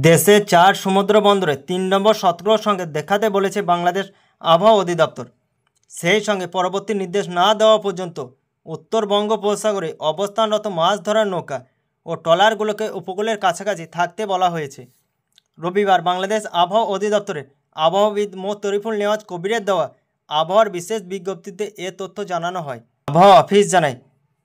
দেশে 4 সমুদ্র বন্দরে 3 নম্বর সতর্ক সংকেত দেখাতে বলেছে বাংলাদেশ আবহাওয়া অধিদপ্তর। সেই সঙ্গে পরবর্তী নির্দেশ না দেওয়া পর্যন্ত উত্তর বঙ্গোপসাগরে অবস্থানরত মাছ ধরার নৌকা ও ট্রলারগুলোকে উপকূলের কাছাকাছি থাকতে বলা হয়েছে। রবিবার বাংলাদেশ আবহাওয়া অধিদপ্তরের আবহাওয়াবিদ মো তরিফুল নেওয়াজ কবিরের দেওয়া আবহাওয়ার বিশেষ বিজ্ঞপ্তিতে এ তথ্য জানানো হয়। আবহাওয়া অফিস জানায়,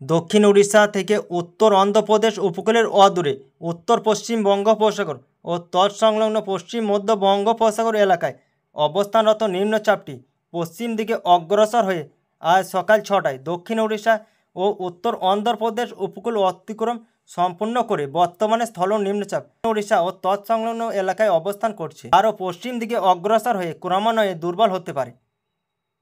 দক্ষিণ উড়িষ্যা থেকে উত্তর অন্ধ্রপ্রদেশ উপকূলের অদূরে উত্তর পশ্চিম বঙ্গোপসাগর ও তৎসংলগ্ন পশ্চিম মধ্য বঙ্গোপসাগর এলাকায় অবস্থানরত নিম্নচাপটি পশ্চিম দিকে অগ্রসর হয়ে আজ সকাল 6টায় দক্ষিণ উড়িষ্যা ও উত্তর অন্ধ্রপ্রদেশ উপকূল অতিক্রম সম্পূর্ণ করে বর্তমানে স্থল নিম্নচাপ উড়িষ্যা ও তৎসংলগ্ন এলাকায় অবস্থান করছে। আরও পশ্চিম দিকে অগ্রসর হয়ে ক্রমান্বয়ে দুর্বল হতে পারে।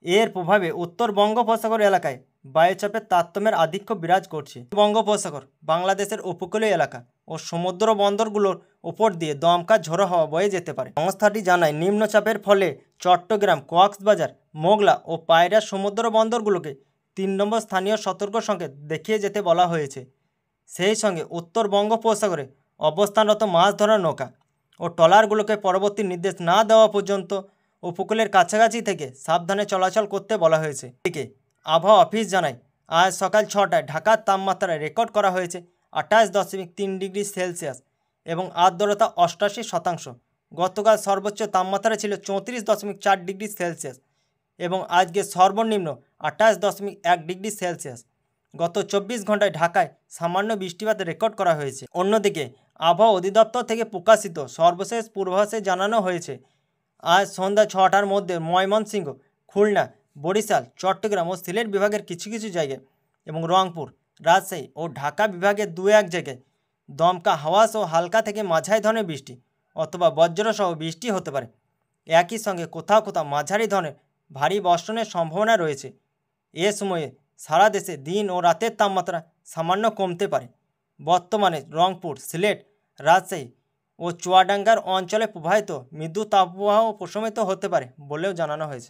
এর প্রভাবে উত্তর বঙ্গোপসাগর এলাকায় বায়ুচাপের তারতম্যের আধিক্য বিরাজ করছে। বঙ্গোপসাগর বাংলাদেশের উপকূলীয় এলাকা ও সমুদ্র বন্দরগুলোর উপর দিয়ে দমকা ঝোড়ো হাওয়া বয়ে যেতে পারে। সংস্থাটি জানায়, নিম্নচাপের ফলে চট্টগ্রাম, কক্সবাজার, মোংলা ও পায়রা সমুদ্র বন্দরগুলোকে 3 নম্বর স্থানীয় সতর্ক সংকেত দেখিয়ে যেতে বলা হয়েছে। সেই সঙ্গে উত্তর বঙ্গোপসাগরে অবস্থানরত মাছ ধরার নৌকা ও ট্রলারগুলোকে পরবর্তী নির্দেশ না দেওয়া পর্যন্ত উপকূলের কাছাকাছি থেকে সাবধানে চলাচল করতে বলা হয়েছে। এদিকে আবহাওয়া অফিস জানায়, আজ সকাল 6টায় ঢাকার তাপমাত্রা রেকর্ড করা হয়েছে 28.3 ডিগ্রি সেলসিয়াস এবং আর্দ্রতা 88%। গতকাল সর্বোচ্চ তাপমাত্রা ছিল 34.4 ডিগ্রি সেলসিয়াস এবং আজকে সর্বনিম্ন 28.1 ডিগ্রি সেলসিয়াস। গত 24 ঘন্টায় ঢাকায় সামান্য বৃষ্টিপাত রেকর্ড করা হয়েছে। অন্যদিকে আবহাওয়া অধিদপ্তর থেকে প্রকাশিত সর্বশেষ পূর্বাভাসে জানানো হয়েছে, আজ সন্ধ্যা 6টার মধ্যে ময়মনসিংহ, খুলনা, বরিশাল, চট্টগ্রাম ও সিলেট বিভাগের কিছু কিছু জায়গায় এবং রংপুর, রাজশাহী ও ঢাকা বিভাগের 2-1 জায়গায় দমকা হাওয়া সহ হালকা থেকে মাঝারি ধরনের বৃষ্টি অথবা বজ্রসহ বৃষ্টি হতে পারে। একই সঙ্গে কোথাও কোথাও মাঝারি ধরনের ভারী বর্ষণের সম্ভাবনা রয়েছে। এ সময়ে সারা দেশে দিন ও রাতের তাপমাত্রা সামান্য কমতে পারে। বর্তমানে রংপুর, সিলেট, রাজশাহী ও চুয়াডাঙ্গার অঞ্চলে প্রবাহিত মৃদু তাপপ্রবাহ প্রশমিত হতে পারে বলেও জানানো হয়েছে।